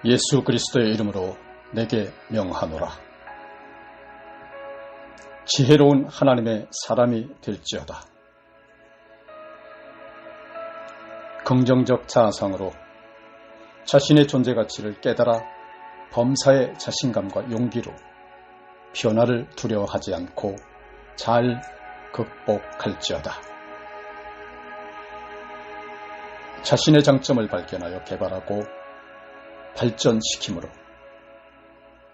예수 그리스도의 이름으로 내게 명하노라. 지혜로운 하나님의 사람이 될지어다. 긍정적 자아상으로 자신의 존재 가치를 깨달아 범사의 자신감과 용기로 변화를 두려워하지 않고 잘 극복할지어다. 자신의 장점을 발견하여 개발하고 발전시키므로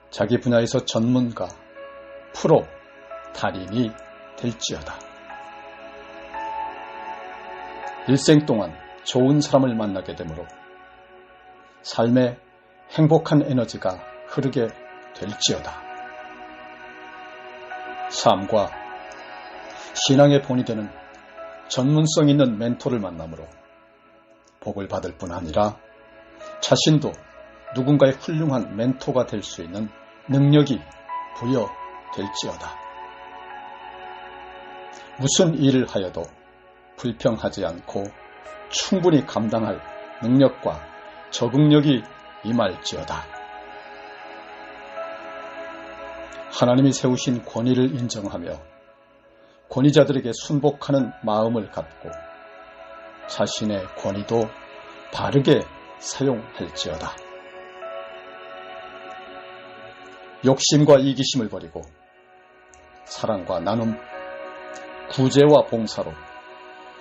자기 분야에서 전문가, 프로, 달인이 될지어다. 일생 동안 좋은 사람을 만나게 되므로 삶에 행복한 에너지가 흐르게 될지어다. 삶과 신앙의 본이 되는 전문성 있는 멘토를 만남으로 복을 받을 뿐 아니라 자신도 누군가의 훌륭한 멘토가 될 수 있는 능력이 부여될지어다. 무슨 일을 하여도 불평하지 않고 충분히 감당할 능력과 적응력이 임할지어다. 하나님이 세우신 권위를 인정하며 권위자들에게 순복하는 마음을 갖고 자신의 권위도 바르게 사용할지어다. 욕심과 이기심을 버리고 사랑과 나눔, 구제와 봉사로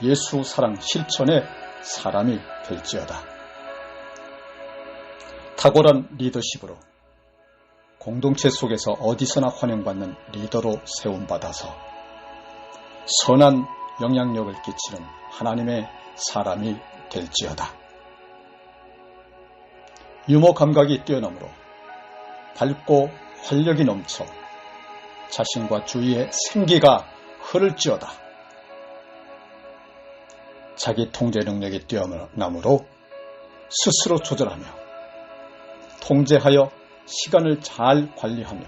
예수 사랑 실천의 사람이 될지어다. 탁월한 리더십으로 공동체 속에서 어디서나 환영받는 리더로 세움받아서 선한 영향력을 끼치는 하나님의 사람이 될지어다. 유머 감각이 뛰어나므로 밝고 활력이 넘쳐 자신과 주위의 생기가 흐를지어다. 자기 통제 능력이 뛰어나므로 스스로 조절하며 통제하여 시간을 잘 관리하며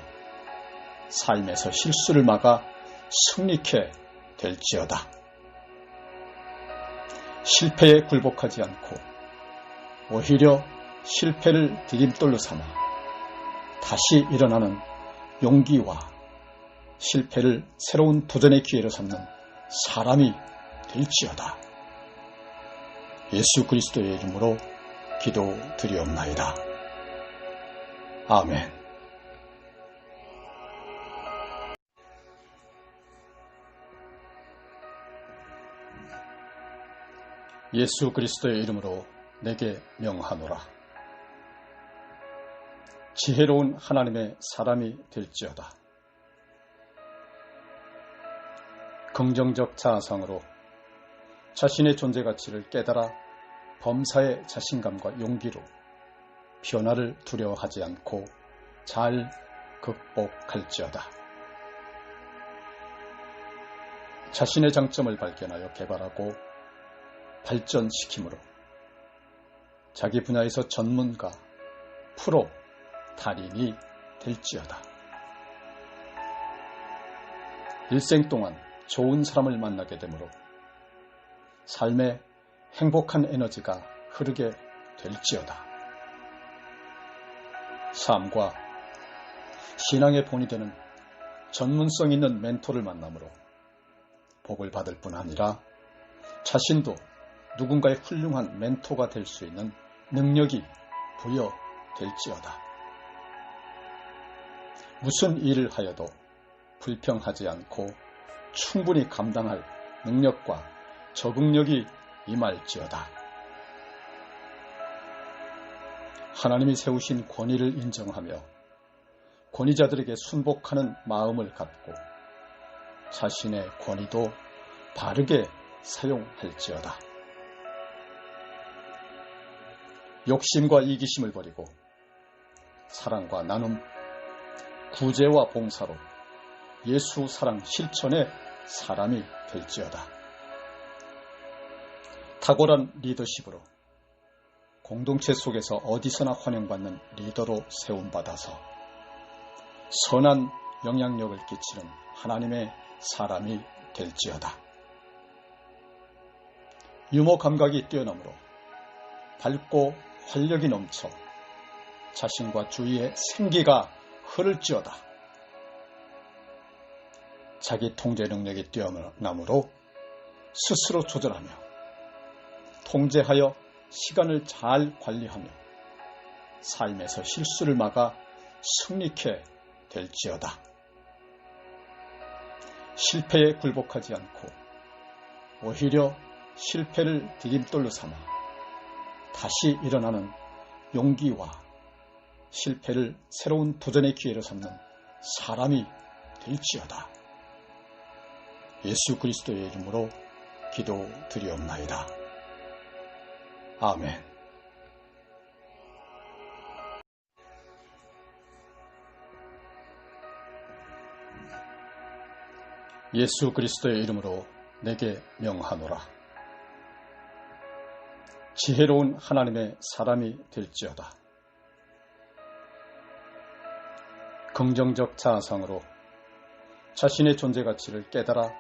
삶에서 실수를 막아 승리케 될지어다. 실패에 굴복하지 않고 오히려 실패를 디딤돌로 삼아 다시 일어나는 용기와 실패를 새로운 도전의 기회로 삼는 사람이 될지어다. 예수 그리스도의 이름으로 기도드리옵나이다. 아멘. 예수 그리스도의 이름으로 내게 명하노라. 지혜로운 하나님의 사람이 될지어다. 긍정적 자아상으로 자신의 존재 가치를 깨달아 범사의 자신감과 용기로 변화를 두려워하지 않고 잘 극복할지어다. 자신의 장점을 발견하여 개발하고 발전시키므로 자기 분야에서 전문가, 프로, 달인이 될지어다. 일생 동안 좋은 사람을 만나게 되므로 삶에 행복한 에너지가 흐르게 될지어다. 삶과 신앙의 본이 되는 전문성 있는 멘토를 만남으로 복을 받을 뿐 아니라 자신도 누군가의 훌륭한 멘토가 될 수 있는 능력이 부여될지어다. 무슨 일을 하여도 불평하지 않고 충분히 감당할 능력과 적응력이 임할지어다. 하나님이 세우신 권위를 인정하며 권위자들에게 순복하는 마음을 갖고 자신의 권위도 바르게 사용할지어다. 욕심과 이기심을 버리고 사랑과 나눔, 구제와 봉사로 예수 사랑 실천의 사람이 될지어다. 탁월한 리더십으로 공동체 속에서 어디서나 환영받는 리더로 세움받아서 선한 영향력을 끼치는 하나님의 사람이 될지어다. 유머 감각이 뛰어나므로 밝고 활력이 넘쳐 자신과 주위의 생기가 흐를지어다. 자기 통제 능력이 뛰어남으로 스스로 조절하며 통제하여 시간을 잘 관리하며 삶에서 실수를 막아 승리케 될지어다. 실패에 굴복하지 않고 오히려 실패를 디딤돌로 삼아 다시 일어나는 용기와 실패를 새로운 도전의 기회로 삼는 사람이 될지어다. 예수 그리스도의 이름으로 기도드리옵나이다. 아멘. 예수 그리스도의 이름으로 내게 명하노라. 지혜로운 하나님의 사람이 될지어다. 긍정적 자아상으로 자신의 존재 가치를 깨달아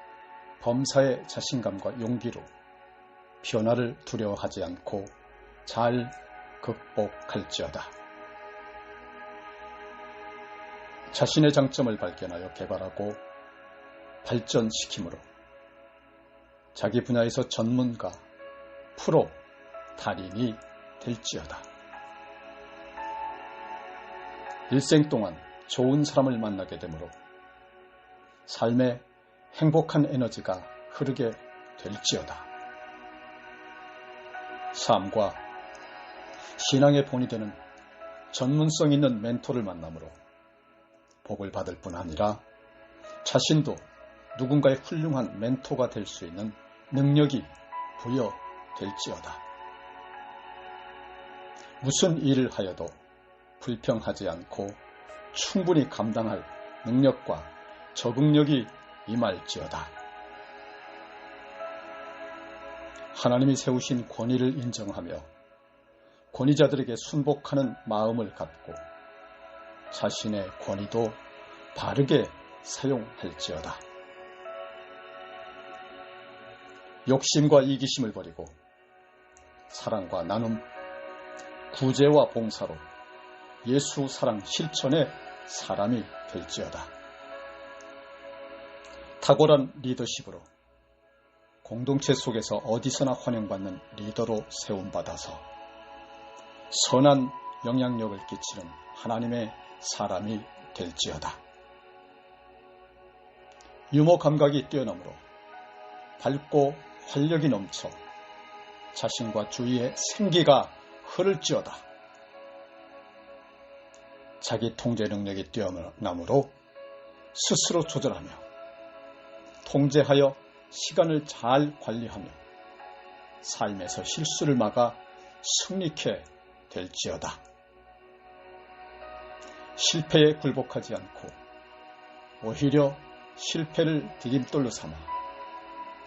범사의 자신감과 용기로 변화를 두려워하지 않고 잘 극복할지어다. 자신의 장점을 발견하여 개발하고 발전시키므로 자기 분야에서 전문가, 프로, 달인이 될지어다. 일생 동안 좋은 사람을 만나게 되므로 삶에 행복한 에너지가 흐르게 될지어다. 삶과 신앙의 본이 되는 전문성 있는 멘토를 만남으로 복을 받을 뿐 아니라 자신도 누군가의 훌륭한 멘토가 될 수 있는 능력이 부여될지어다. 무슨 일을 하여도 불평하지 않고 충분히 감당할 능력과 적응력이 임할지어다. 하나님이 세우신 권위를 인정하며 권위자들에게 순복하는 마음을 갖고 자신의 권위도 바르게 사용할지어다. 욕심과 이기심을 버리고 사랑과 나눔, 구제와 봉사로 예수 사랑 실천의 사람이 될지어다. 탁월한 리더십으로 공동체 속에서 어디서나 환영받는 리더로 세움받아서 선한 영향력을 끼치는 하나님의 사람이 될지어다. 유머 감각이 뛰어나므로 밝고 활력이 넘쳐 자신과 주위의 생기가 흐를지어다. 자기 통제 능력이 뛰어나므로 스스로 조절하며 통제하여 시간을 잘 관리하며 삶에서 실수를 막아 승리케 될지어다. 실패에 굴복하지 않고 오히려 실패를 디딤돌로 삼아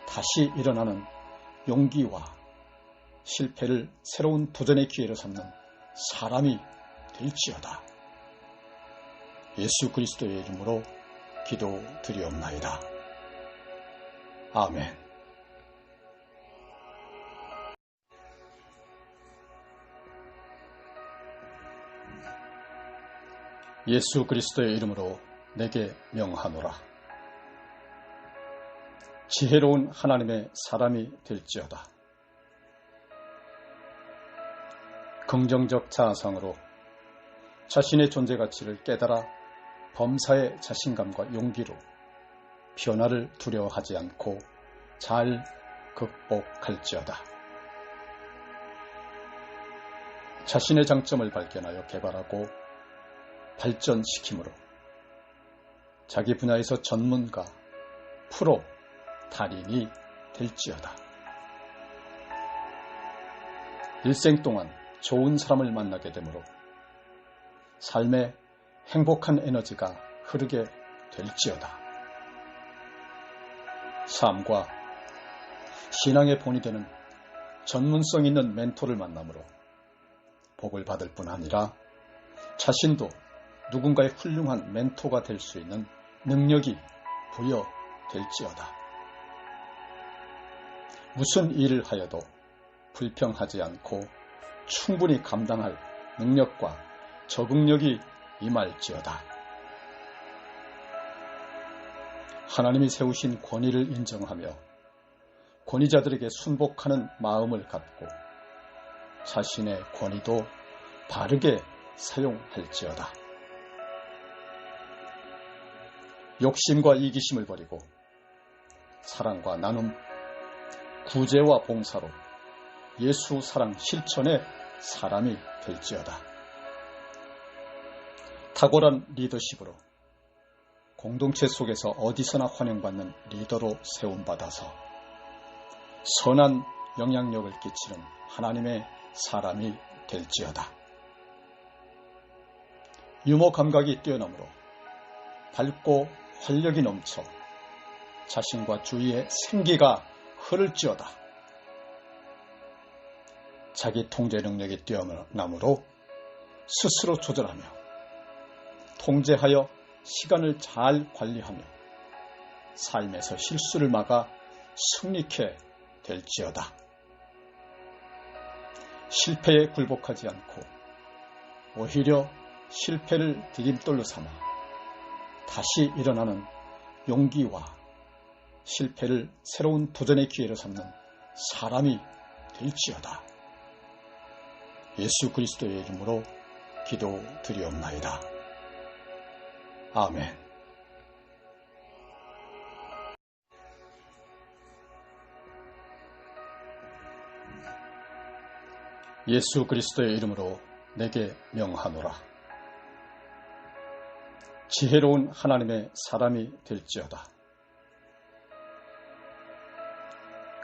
다시 일어나는 용기와 실패를 새로운 도전의 기회로 삼는 사람이 될지어다. 예수 그리스도의 이름으로 기도드리옵나이다. 아멘. 예수 그리스도의 이름으로 내게 명하노라. 지혜로운 하나님의 사람이 될지어다. 긍정적 자아상으로 자신의 존재 가치를 깨달아 범사의 자신감과 용기로 변화를 두려워하지 않고 잘 극복할지어다. 자신의 장점을 발견하여 개발하고 발전시키므로 자기 분야에서 전문가, 프로, 달인이 될지어다. 일생 동안 좋은 사람을 만나게 되므로 삶에 행복한 에너지가 흐르게 될지어다. 삶과 신앙의 본이 되는 전문성 있는 멘토를 만남으로 복을 받을 뿐 아니라 자신도 누군가의 훌륭한 멘토가 될 수 있는 능력이 부여될지어다. 무슨 일을 하여도 불평하지 않고 충분히 감당할 능력과 적응력이 임할지어다. 하나님이 세우신 권위를 인정하며 권위자들에게 순복하는 마음을 갖고 자신의 권위도 바르게 사용할지어다. 욕심과 이기심을 버리고 사랑과 나눔, 구제와 봉사로 예수 사랑 실천의 사람이 될지어다. 탁월한 리더십으로 공동체 속에서 어디서나 환영받는 리더로 세움받아서 선한 영향력을 끼치는 하나님의 사람이 될지어다. 유머 감각이 뛰어나므로 밝고 활력이 넘쳐 자신과 주위의 생기가 흐를지어다. 자기 통제 능력이 뛰어나므로 스스로 조절하며 통제하여 시간을 잘 관리하며 삶에서 실수를 막아 승리케 될지어다. 실패에 굴복하지 않고 오히려 실패를 디딤돌로 삼아 다시 일어나는 용기와 실패를 새로운 도전의 기회로 삼는 사람이 될지어다. 예수 그리스도의 이름으로 기도드리옵나이다. 아멘. 예수 그리스도의 이름으로 내게 명하노라. 지혜로운 하나님의 사람이 될지어다.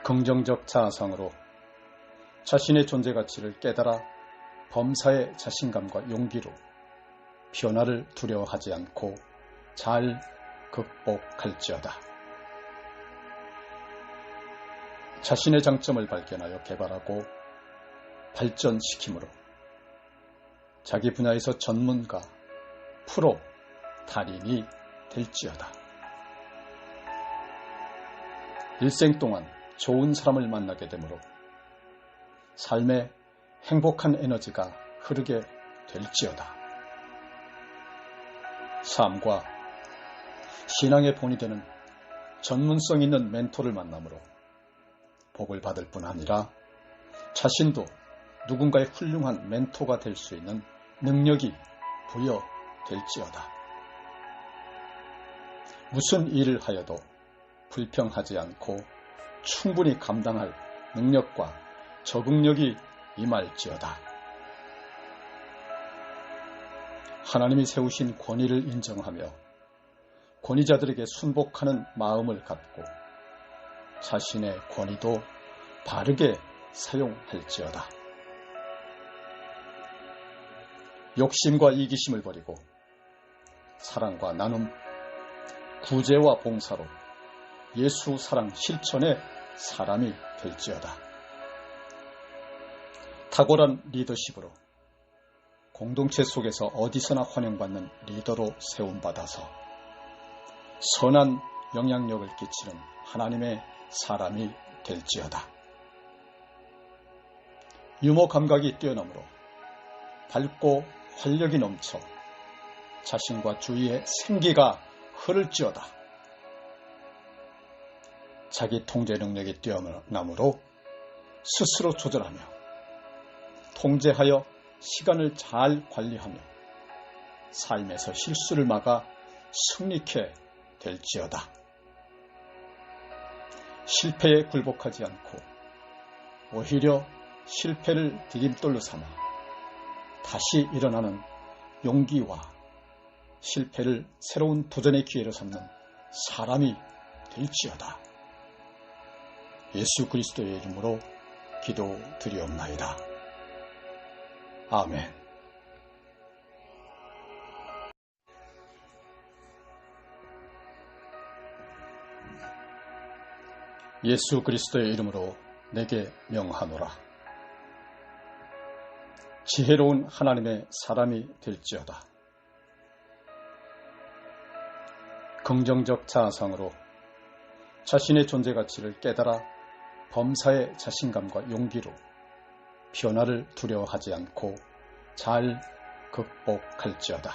긍정적 자아상으로 자신의 존재 가치를 깨달아 범사의 자신감과 용기로 변화를 두려워하지 않고 잘 극복할지어다. 자신의 장점을 발견하여 개발하고 발전시키므로 자기 분야에서 전문가, 프로, 달인이 될지어다. 일생 동안 좋은 사람을 만나게 되므로 삶에 행복한 에너지가 흐르게 될지어다. 삶과 신앙의 본이 되는 전문성 있는 멘토를 만남으로 복을 받을 뿐 아니라 자신도 누군가의 훌륭한 멘토가 될 수 있는 능력이 부여될지어다. 무슨 일을 하여도 불평하지 않고 충분히 감당할 능력과 적응력이 임할지어다. 하나님이 세우신 권위를 인정하며 권위자들에게 순복하는 마음을 갖고 자신의 권위도 바르게 사용할지어다. 욕심과 이기심을 버리고 사랑과 나눔, 구제와 봉사로 예수 사랑 실천의 사람이 될지어다. 탁월한 리더십으로 공동체 속에서 어디서나 환영받는 리더로 세움받아서 선한 영향력을 끼치는 하나님의 사람이 될지어다. 유머 감각이 뛰어나므로 밝고 활력이 넘쳐 자신과 주위의 생기가 흐를지어다. 자기 통제 능력이 뛰어나므로 스스로 조절하며 통제하여 시간을 잘 관리하며 삶에서 실수를 막아 승리케 될지어다. 실패에 굴복하지 않고 오히려 실패를 디딤돌로 삼아 다시 일어나는 용기와 실패를 새로운 도전의 기회로 삼는 사람이 될지어다. 예수 그리스도의 이름으로 기도드리옵나이다. 아멘. 예수 그리스도의 이름으로 내게 명하노라. 지혜로운 하나님의 사람이 될지어다. 긍정적 자아상으로 자신의 존재 가치를 깨달아 범사의 자신감과 용기로 변화를 두려워하지 않고 잘 극복할지어다.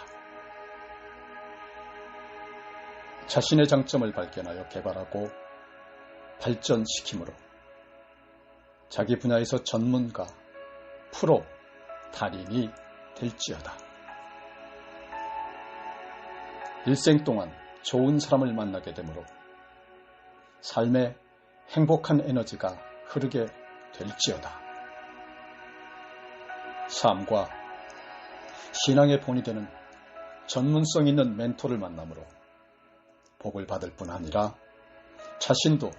자신의 장점을 발견하여 개발하고 발전시키므로 자기 분야에서 전문가, 프로, 달인이 될지어다. 일생 동안 좋은 사람을 만나게 되므로 삶에 행복한 에너지가 흐르게 될지어다. 삶과 신앙의 본이 되는 전문성 있는 멘토를 만남으로 복을 받을 뿐 아니라 자신도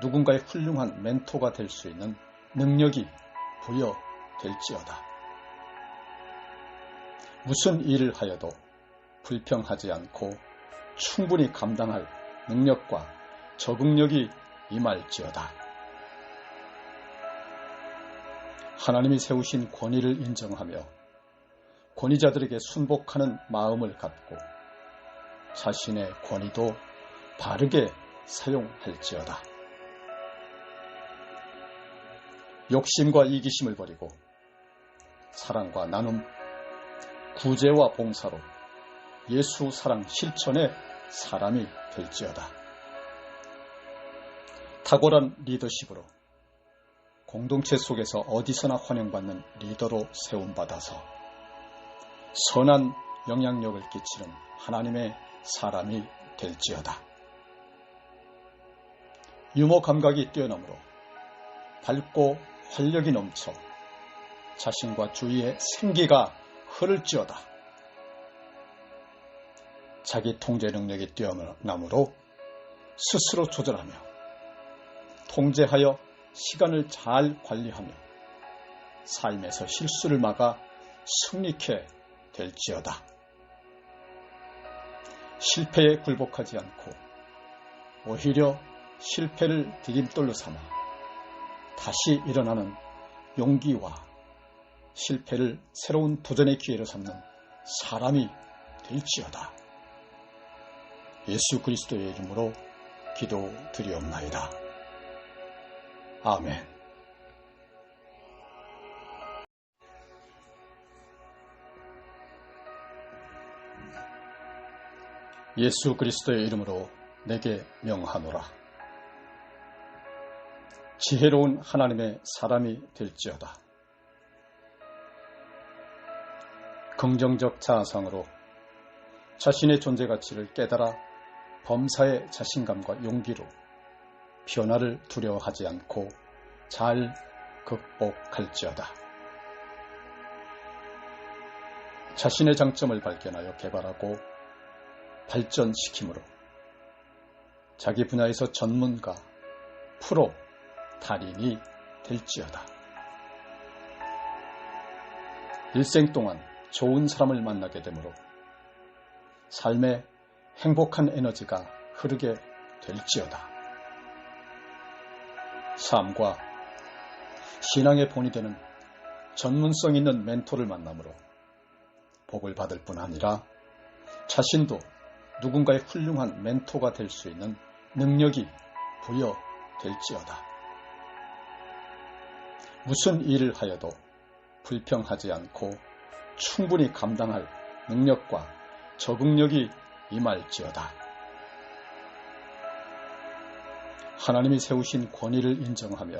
누군가의 훌륭한 멘토가 될 수 있는 능력이 부여될지어다. 무슨 일을 하여도 불평하지 않고 충분히 감당할 능력과 적응력이 임할지어다. 하나님이 세우신 권위를 인정하며 권위자들에게 순복하는 마음을 갖고 자신의 권위도 바르게 사용할지어다. 욕심과 이기심을 버리고 사랑과 나눔, 구제와 봉사로 예수 사랑 실천의 사람이 될지어다. 탁월한 리더십으로 공동체 속에서 어디서나 환영받는 리더로 세움받아서 선한 영향력을 끼치는 하나님의 사람이 될지어다. 유머 감각이 뛰어나므로 밝고 활력이 넘쳐 자신과 주위의 생기가 흐를지어다. 자기 통제 능력이 뛰어나므로 스스로 조절하며 통제하여 시간을 잘 관리하며 삶에서 실수를 막아 승리케 될지어다. 실패에 굴복하지 않고 오히려 실패를 디딤돌로 삼아 다시 일어나는 용기와 실패를 새로운 도전의 기회로 삼는 사람이 될지어다. 예수 그리스도의 이름으로 기도드리옵나이다. 아멘. 예수 그리스도의 이름으로 내게 명하노라. 지혜로운 하나님의 사람이 될지어다. 긍정적 자아상으로 자신의 존재 가치를 깨달아 범사의 자신감과 용기로 변화를 두려워하지 않고 잘 극복할지어다. 자신의 장점을 발견하여 개발하고 발전시키므로 자기 분야에서 전문가, 프로, 달인이 될지어다. 일생 동안 좋은 사람을 만나게 되므로 삶에 행복한 에너지가 흐르게 될지어다. 삶과 신앙의 본이 되는 전문성 있는 멘토를 만남으로 복을 받을 뿐 아니라 자신도 누군가의 훌륭한 멘토가 될 수 있는 능력이 부여될지어다. 무슨 일을 하여도 불평하지 않고 충분히 감당할 능력과 적응력이 임할지어다. 하나님이 세우신 권위를 인정하며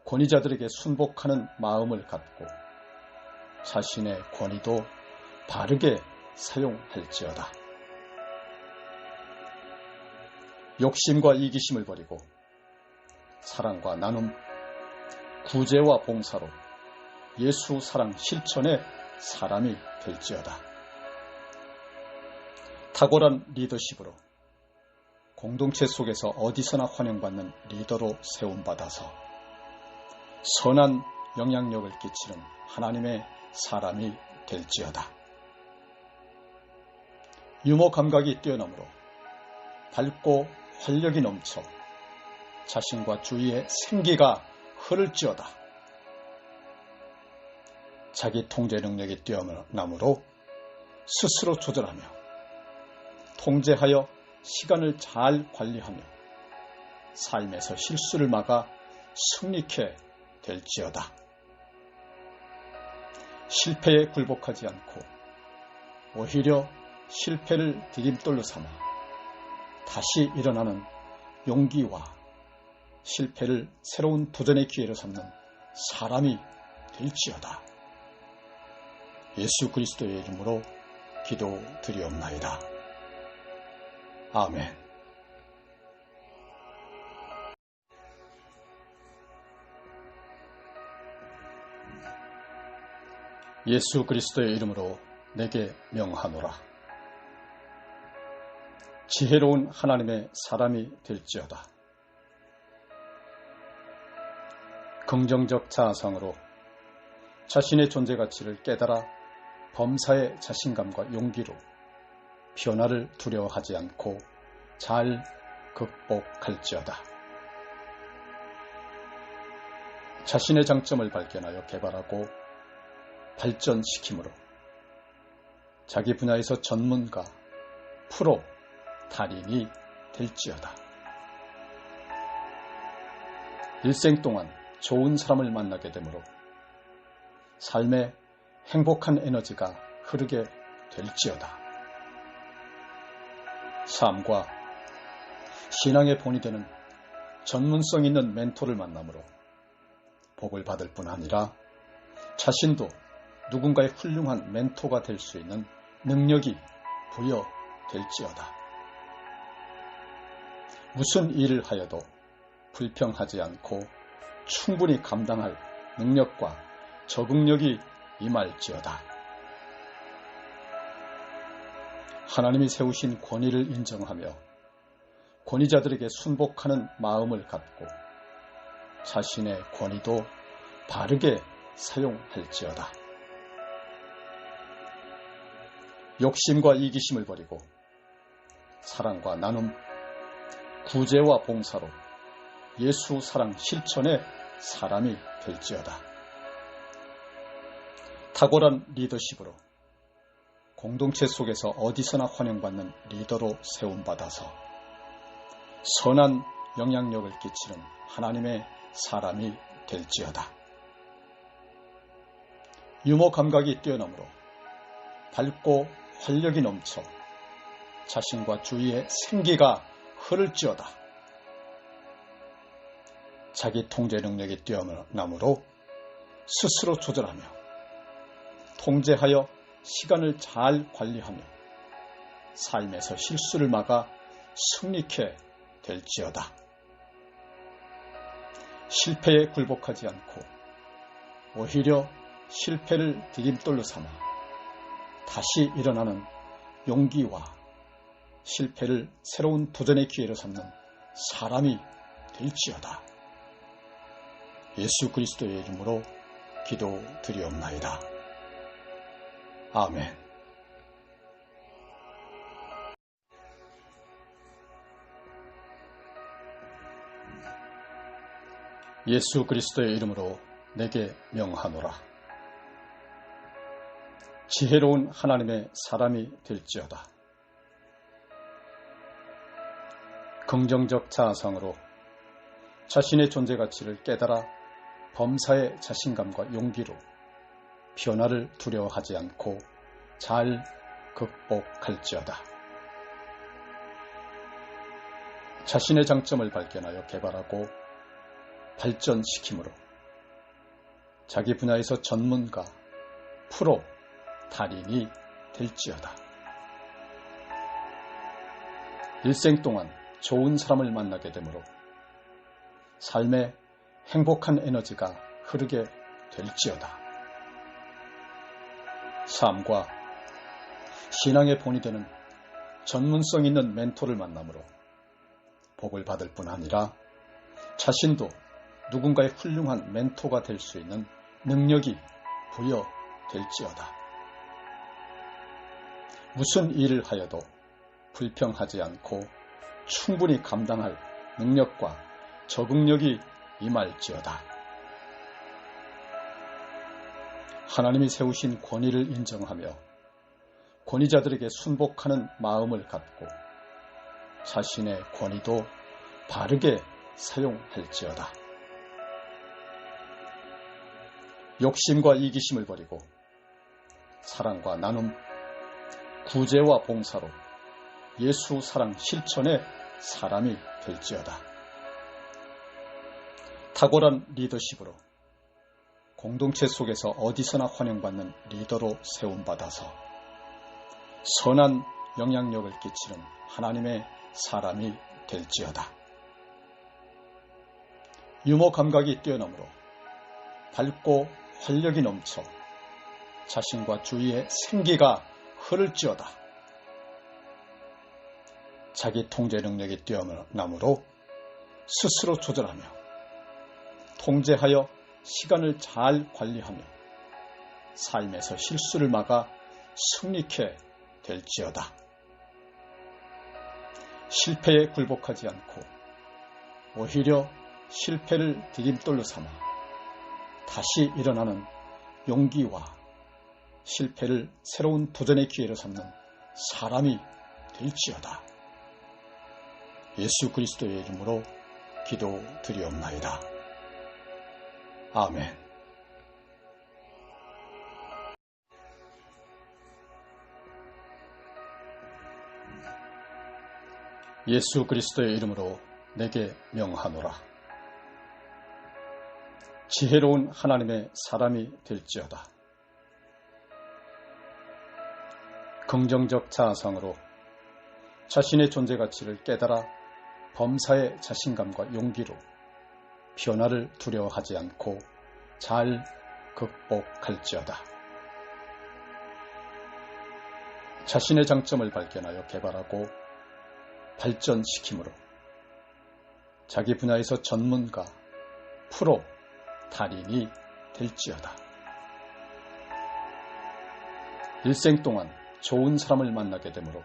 권위자들에게 순복하는 마음을 갖고 자신의 권위도 바르게 사용할지어다. 욕심과 이기심을 버리고 사랑과 나눔, 구제와 봉사로 예수 사랑 실천의 사람이 될지어다. 탁월한 리더십으로 공동체 속에서 어디서나 환영받는 리더로 세움받아서 선한 영향력을 끼치는 하나님의 사람이 될지어다. 유머 감각이 뛰어나므로 밝고 활력이 넘쳐 자신과 주위의 생기가 흐를지어다. 자기 통제 능력이 뛰어나므로 스스로 조절하며 통제하여 시간을 잘 관리하며 삶에서 실수를 막아 승리케 될지어다. 실패에 굴복하지 않고 오히려 실패를 디딤돌로 삼아 다시 일어나는 용기와 실패를 새로운 도전의 기회로 삼는 사람이 될지어다. 예수 그리스도의 이름으로 기도드리옵나이다. 아멘. 예수 그리스도의 이름으로 내게 명하노라. 지혜로운 하나님의 사람이 될지어다. 긍정적 자아상으로 자신의 존재 가치를 깨달아 범사의 자신감과 용기로 변화를 두려워하지 않고 잘 극복할지어다. 자신의 장점을 발견하여 개발하고 발전시키므로 자기 분야에서 전문가, 프로, 달인이 될지어다. 일생 동안 좋은 사람을 만나게 되므로 삶에 행복한 에너지가 흐르게 될지어다. 삶과 신앙의 본이 되는 전문성 있는 멘토를 만남으로 복을 받을 뿐 아니라 자신도 누군가의 훌륭한 멘토가 될 수 있는 능력이 부여될지어다. 무슨 일을 하여도 불평하지 않고 충분히 감당할 능력과 적응력이 임할지어다. 하나님이 세우신 권위를 인정하며 권위자들에게 순복하는 마음을 갖고 자신의 권위도 바르게 사용할지어다. 욕심과 이기심을 버리고 사랑과 나눔, 구제와 봉사로 예수 사랑 실천의 사람이 될지어다. 탁월한 리더십으로 공동체 속에서 어디서나 환영받는 리더로 세움받아서 선한 영향력을 끼치는 하나님의 사람이 될지어다. 유머 감각이 뛰어나므로 밝고 활력이 넘쳐 자신과 주위의 생기가 흐를지어다. 자기 통제 능력이 뛰어나므로 스스로 조절하며 통제하여 시간을 잘 관리하며 삶에서 실수를 막아 승리케 될지어다. 실패에 굴복하지 않고 오히려 실패를 디딤돌로 삼아 다시 일어나는 용기와 실패를 새로운 도전의 기회로 삼는 사람이 될지어다. 예수 그리스도의 이름으로 기도드리옵나이다. 아멘. 예수 그리스도의 이름으로 내게 명하노라. 지혜로운 하나님의 사람이 될지어다. 긍정적 자아상으로 자신의 존재 가치를 깨달아 범사의 자신감과 용기로 변화를 두려워하지 않고 잘 극복할지어다. 자신의 장점을 발견하여 개발하고 발전시키므로 자기 분야에서 전문가, 프로, 달인이 될지어다. 일생 동안 좋은 사람을 만나게 되므로 삶에 행복한 에너지가 흐르게 될지어다. 삶과 신앙의 본이 되는 전문성 있는 멘토를 만남으로 복을 받을 뿐 아니라 자신도 누군가의 훌륭한 멘토가 될 수 있는 능력이 부여될지어다. 무슨 일을 하여도 불평하지 않고 충분히 감당할 능력과 적응력이 임할지어다. 하나님이 세우신 권위를 인정하며 권위자들에게 순복하는 마음을 갖고 자신의 권위도 바르게 사용할지어다. 욕심과 이기심을 버리고 사랑과 나눔, 구제와 봉사로 예수 사랑 실천의 사람이 될지어다. 탁월한 리더십으로 공동체 속에서 어디서나 환영받는 리더로 세움받아서 선한 영향력을 끼치는 하나님의 사람이 될지어다. 유머 감각이 뛰어넘으로 밝고 활력이 넘쳐 자신과 주위의 생기가 흐를지어다. 자기 통제 능력이 뛰어남으로 스스로 조절하며 통제하여 시간을 잘 관리하며 삶에서 실수를 막아 승리케 될지어다. 실패에 굴복하지 않고 오히려 실패를 디딤돌로 삼아 다시 일어나는 용기와 실패를 새로운 도전의 기회로 삼는 사람이 될지어다. 예수 그리스도의 이름으로 기도드리옵나이다. 아멘. 예수 그리스도의 이름으로 내게 명하노라. 지혜로운 하나님의 사람이 될지어다. 긍정적 자아상으로 자신의 존재 가치를 깨달아 범사의 자신감과 용기로 변화를 두려워하지 않고 잘 극복할지어다. 자신의 장점을 발견하여 개발하고 발전시키므로 자기 분야에서 전문가, 프로, 달인이 될지어다. 일생 동안 좋은 사람을 만나게 되므로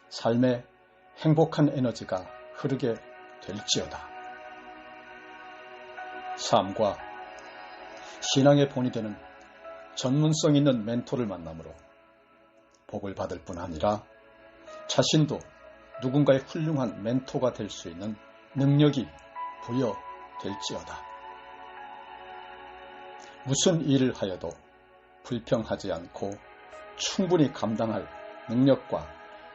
삶에 행복한 에너지가 흐르게 될지어다. 삶과 신앙의 본이 되는 전문성 있는 멘토를 만남으로 복을 받을 뿐 아니라 자신도 누군가의 훌륭한 멘토가 될 수 있는 능력이 부여될지어다. 무슨 일을 하여도 불평하지 않고 충분히 감당할 능력과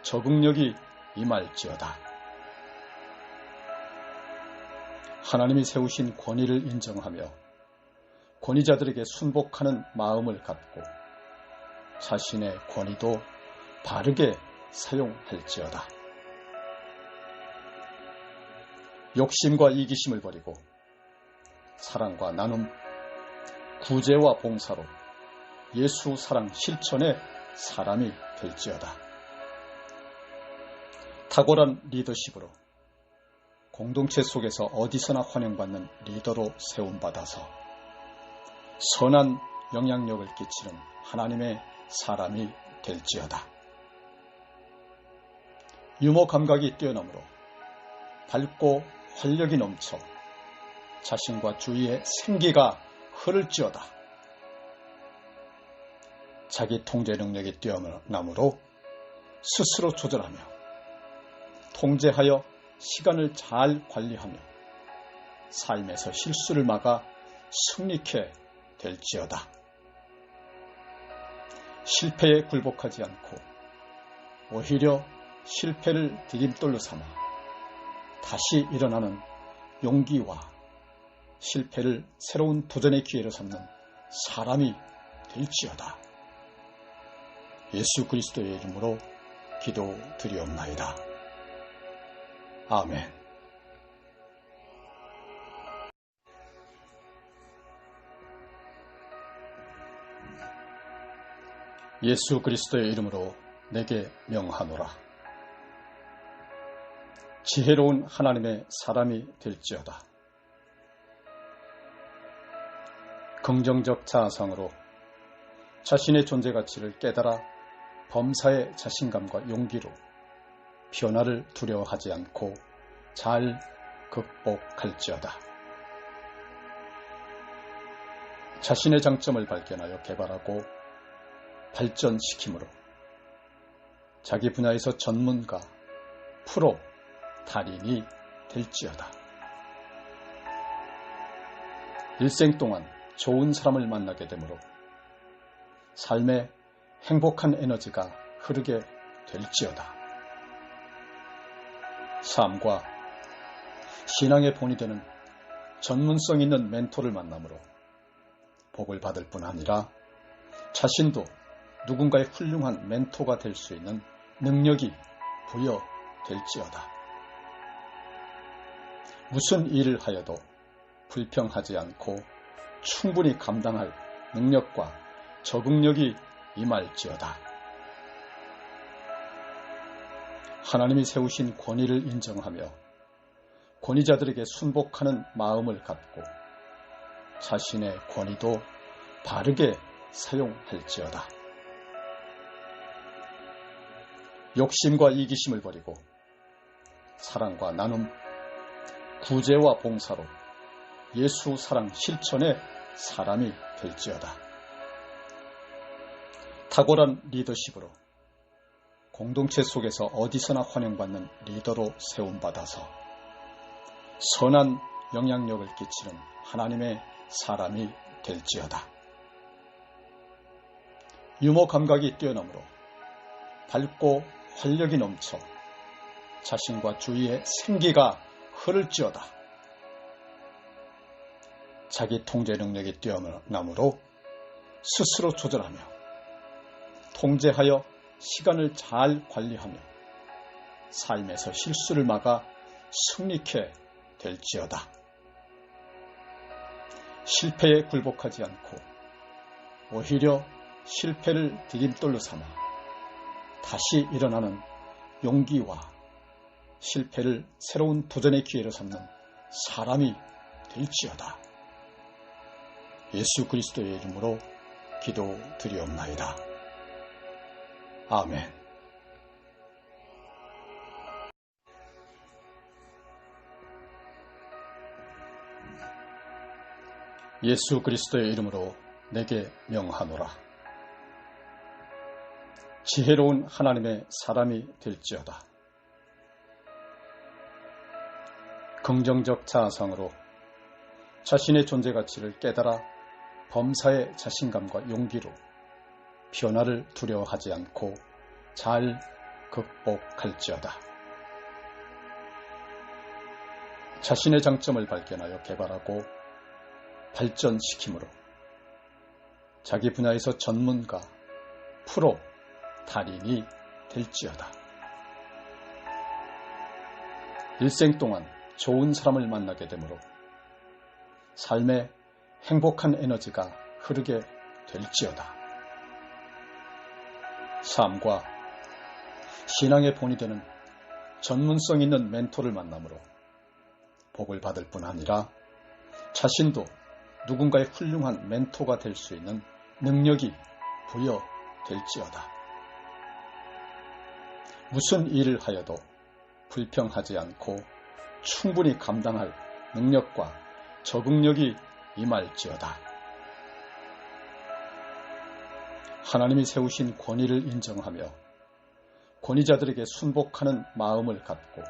적응력이 임할지어다. 하나님이 세우신 권위를 인정하며 권위자들에게 순복하는 마음을 갖고 자신의 권위도 바르게 사용할지어다. 욕심과 이기심을 버리고 사랑과 나눔, 구제와 봉사로 예수 사랑 실천의 사람이 될지어다. 탁월한 리더십으로 공동체 속에서 어디서나 환영받는 리더로 세움받아서 선한 영향력을 끼치는 하나님의 사람이 될지어다. 유머 감각이 뛰어넘으로 밝고 활력이 넘쳐 자신과 주위의 생기가 흐를지어다. 자기 통제 능력이 뛰어남으로 스스로 조절하며 통제하여 시간을 잘 관리하며 삶에서 실수를 막아 승리케 될지어다. 실패에 굴복하지 않고 오히려 실패를 디딤돌로 삼아 다시 일어나는 용기와 실패를 새로운 도전의 기회로 삼는 사람이 될지어다. 예수 그리스도의 이름으로 기도드리옵나이다. 아멘. 예수 그리스도의 이름으로 내게 명하노라. 지혜로운 하나님의 사람이 될지어다. 긍정적 자아상으로 자신의 존재 가치를 깨달아 범사의 자신감과 용기로 변화를 두려워하지 않고 잘 극복할지어다. 자신의 장점을 발견하여 개발하고 발전시키므로 자기 분야에서 전문가, 프로, 달인이 될지어다. 일생 동안 좋은 사람을 만나게 되므로 삶에 행복한 에너지가 흐르게 될지어다. 삶과 신앙의 본이 되는 전문성 있는 멘토를 만남으로 복을 받을 뿐 아니라 자신도 누군가의 훌륭한 멘토가 될 수 있는 능력이 부여될지어다. 무슨 일을 하여도 불평하지 않고 충분히 감당할 능력과 적응력이 임할지어다. 하나님이 세우신 권위를 인정하며 권위자들에게 순복하는 마음을 갖고 자신의 권위도 바르게 사용할지어다. 욕심과 이기심을 버리고 사랑과 나눔, 구제와 봉사로 예수 사랑 실천의 사람이 될지어다. 탁월한 리더십으로 공동체 속에서 어디서나 환영받는 리더로 세움받아서 선한 영향력을 끼치는 하나님의 사람이 될지어다. 유머 감각이 뛰어넘으로 밝고 활력이 넘쳐 자신과 주위의 생기가 흐를지어다. 자기 통제 능력이 뛰어남으로 스스로 조절하며 통제하여 시간을 잘 관리하며 삶에서 실수를 막아 승리케 될지어다. 실패에 굴복하지 않고 오히려 실패를 디딤돌로 삼아 다시 일어나는 용기와 실패를 새로운 도전의 기회로 삼는 사람이 될지어다. 예수 그리스도의 이름으로 기도드리옵나이다. 아멘. 예수 그리스도의 이름으로 내게 명하노라. 지혜로운 하나님의 사람이 될지어다. 긍정적 자아상으로 자신의 존재 가치를 깨달아 범사의 자신감과 용기로 변화를 두려워하지 않고 잘 극복할지어다. 자신의 장점을 발견하여 개발하고 발전시키므로 자기 분야에서 전문가, 프로, 달인이 될지어다. 일생 동안 좋은 사람을 만나게 되므로 삶에 행복한 에너지가 흐르게 될지어다. 삶과 신앙의 본이 되는 전문성 있는 멘토를 만남으로 복을 받을 뿐 아니라 자신도 누군가의 훌륭한 멘토가 될 수 있는 능력이 부여될지어다. 무슨 일을 하여도 불평하지 않고 충분히 감당할 능력과 적응력이 임할지어다. 하나님이 세우신 권위를 인정하며 권위자들에게 순복하는 마음을 갖고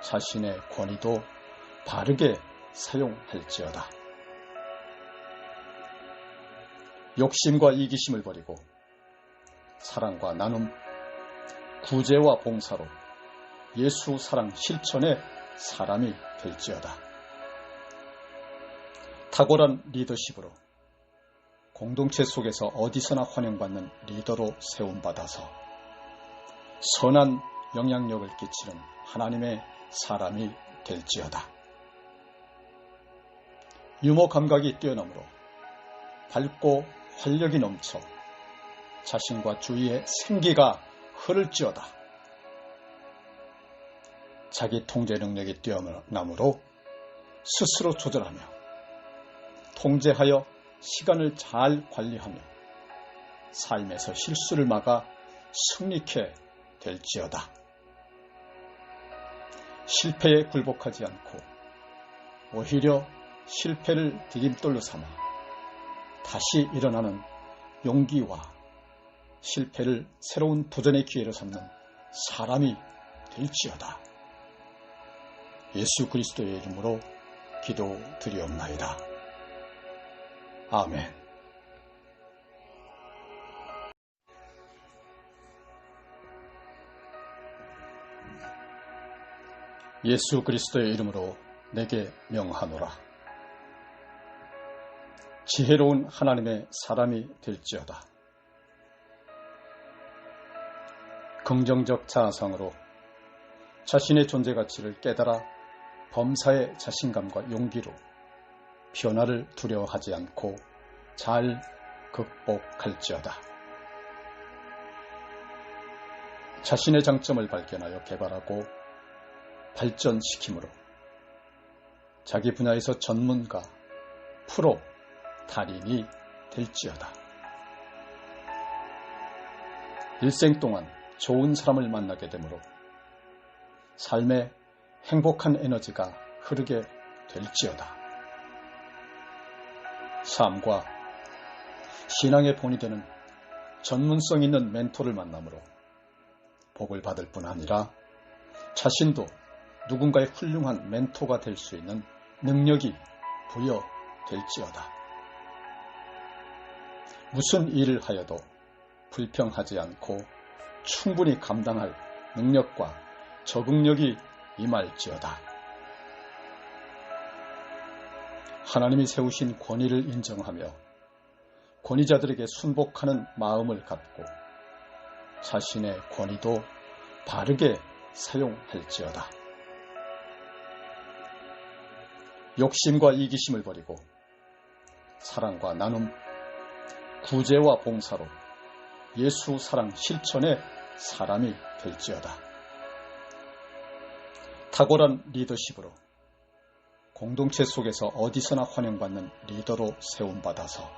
자신의 권위도 바르게 사용할지어다. 욕심과 이기심을 버리고 사랑과 나눔, 구제와 봉사로 예수 사랑 실천의 사람이 될지어다. 탁월한 리더십으로 공동체 속에서 어디서나 환영받는 리더로 세움받아서 선한 영향력을 끼치는 하나님의 사람이 될지어다. 유머 감각이 뛰어넘으로 밝고 활력이 넘쳐 자신과 주위의 생기가 흐를지어다. 자기 통제 능력이 뛰어남으로 스스로 조절하며 통제하여 시간을 잘 관리하며 삶에서 실수를 막아 승리케 될지어다. 실패에 굴복하지 않고 오히려 실패를 디딤돌로 삼아 다시 일어나는 용기와 실패를 새로운 도전의 기회로 삼는 사람이 될지어다. 예수 그리스도의 이름으로 기도드리옵나이다. 아멘. 예수 그리스도의 이름으로 내게 명하노라. 지혜로운 하나님의 사람이 될지어다. 긍정적 자아상으로 자신의 존재 가치를 깨달아 범사의 자신감과 용기로 변화를 두려워하지 않고 잘 극복할지어다. 자신의 장점을 발견하여 개발하고 발전시키므로 자기 분야에서 전문가, 프로, 달인이 될지어다. 일생 동안 좋은 사람을 만나게 되므로 삶에 행복한 에너지가 흐르게 될지어다. 삶과 신앙의 본이 되는 전문성 있는 멘토를 만남으로 복을 받을 뿐 아니라 자신도 누군가의 훌륭한 멘토가 될 수 있는 능력이 부여될지어다. 무슨 일을 하여도 불평하지 않고 충분히 감당할 능력과 적응력이 임할지어다. 하나님이 세우신 권위를 인정하며 권위자들에게 순복하는 마음을 갖고 자신의 권위도 바르게 사용할지어다. 욕심과 이기심을 버리고 사랑과 나눔, 구제와 봉사로 예수 사랑 실천의 사람이 될지어다. 탁월한 리더십으로 공동체 속에서 어디서나 환영받는 리더로 세움받아서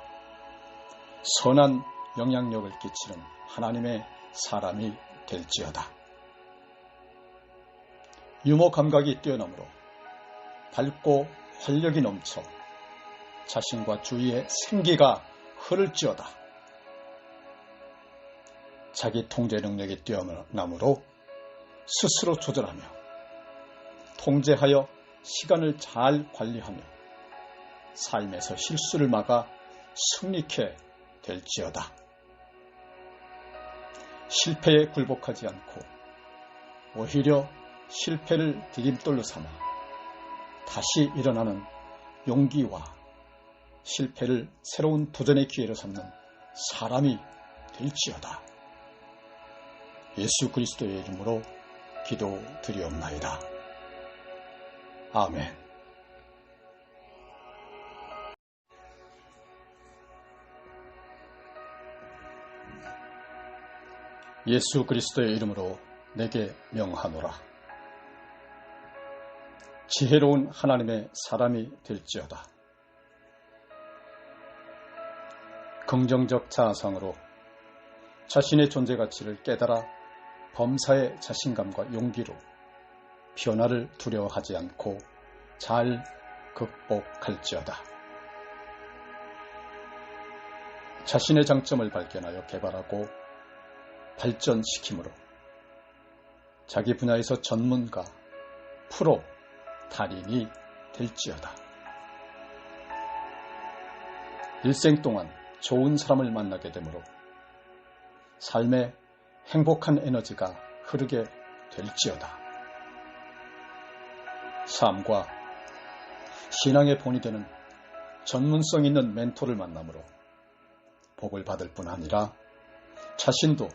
선한 영향력을 끼치는 하나님의 사람이 될지어다. 유머 감각이 뛰어나므로 밝고 활력이 넘쳐 자신과 주위의 생기가 흐를지어다. 자기 통제 능력이 뛰어나므로 스스로 조절하며 통제하여 시간을 잘 관리하며 삶에서 실수를 막아 승리케 될지어다. 실패에 굴복하지 않고 오히려 실패를 디딤돌로 삼아 다시 일어나는 용기와 실패를 새로운 도전의 기회로 삼는 사람이 될지어다. 예수 그리스도의 이름으로 기도드리옵나이다. 아멘. 예수 그리스도의 이름으로 내게 명하노라. 지혜로운 하나님의 사람이 될지어다. 긍정적 자아상으로 자신의 존재 가치를 깨달아 범사의 자신감과 용기로 변화를 두려워하지 않고 잘 극복할지어다. 자신의 장점을 발견하여 개발하고 발전시키므로 자기 분야에서 전문가, 프로, 달인이 될지어다. 일생 동안 좋은 사람을 만나게 되므로 삶에 행복한 에너지가 흐르게 될지어다. 삶과 신앙의 본이 되는 전문성 있는 멘토를 만남으로 복을 받을 뿐 아니라 자신도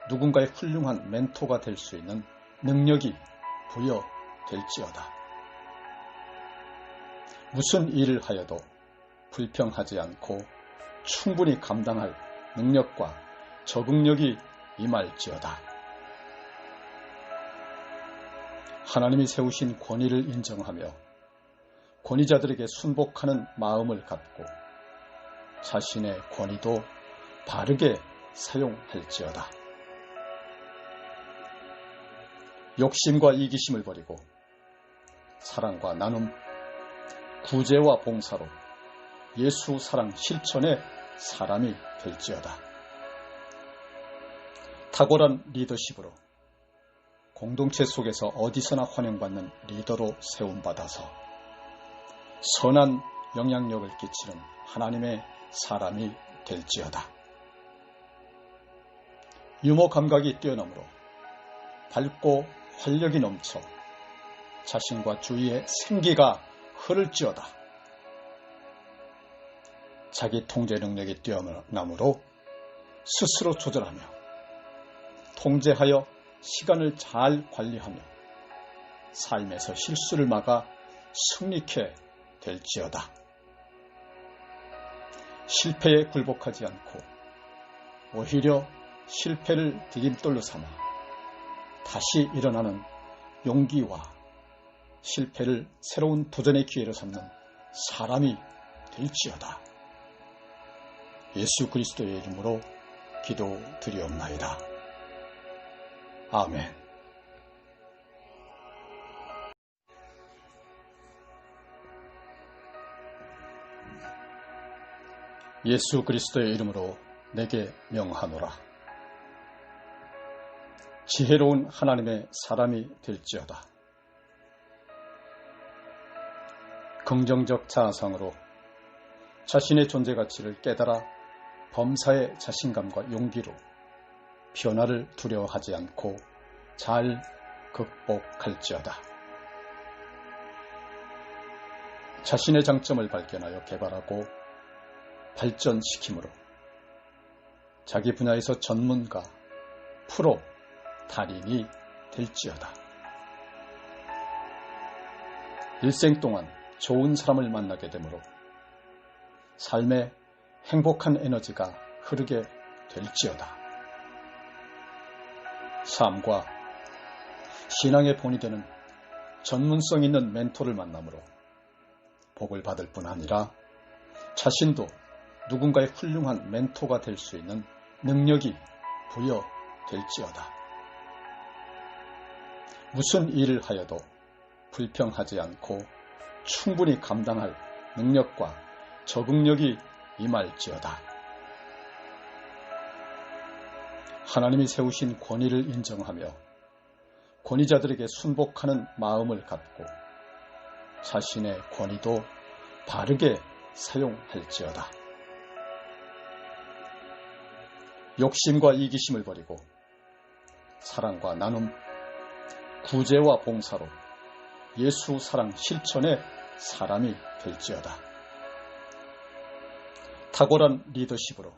누군가의 훌륭한 멘토가 될 수 있는 능력이 부여될지어다. 무슨 일을 하여도 불평하지 않고 충분히 감당할 능력과 적응력이 임할지어다. 하나님이 세우신 권위를 인정하며 권위자들에게 순복하는 마음을 갖고 자신의 권위도 바르게 사용할지어다. 욕심과 이기심을 버리고 사랑과 나눔, 구제와 봉사로 예수 사랑 실천의 사람이 될지어다. 탁월한 리더십으로 공동체 속에서 어디서나 환영받는 리더로 세움받아서 선한 영향력을 끼치는 하나님의 사람이 될지어다. 유머 감각이 뛰어나므로 밝고 활력이 넘쳐 자신과 주위의 생기가 흐를지어다. 자기 통제 능력이 뛰어남으로 스스로 조절하며 통제하여 시간을 잘 관리하며 삶에서 실수를 막아 승리케 될지어다. 실패에 굴복하지 않고 오히려 실패를 디딤돌로 삼아 다시 일어나는 용기와 실패를 새로운 도전의 기회로 삼는 사람이 될지어다. 예수 그리스도의 이름으로 기도드리옵나이다. 아멘. 예수 그리스도의 이름으로 내게 명하노라. 지혜로운 하나님의 사람이 될지어다. 긍정적 자아상으로 자신의 존재 가치를 깨달아 범사의 자신감과 용기로 변화를 두려워하지 않고 잘 극복할지어다. 자신의 장점을 발견하여 개발하고 발전시키므로 자기 분야에서 전문가, 프로, 달인이 될지어다. 일생 동안 좋은 사람을 만나게 되므로 삶에 행복한 에너지가 흐르게 될지어다. 삶과 신앙의 본이 되는 전문성 있는 멘토를 만남으로 복을 받을 뿐 아니라 자신도 누군가의 훌륭한 멘토가 될 수 있는 능력이 부여될지어다. 무슨 일을 하여도 불평하지 않고 충분히 감당할 능력과 적응력이 임할지어다. 하나님이 세우신 권위를 인정하며 권위자들에게 순복하는 마음을 갖고 자신의 권위도 바르게 사용할지어다. 욕심과 이기심을 버리고 사랑과 나눔, 구제와 봉사로 예수 사랑 실천의 사람이 될지어다. 탁월한 리더십으로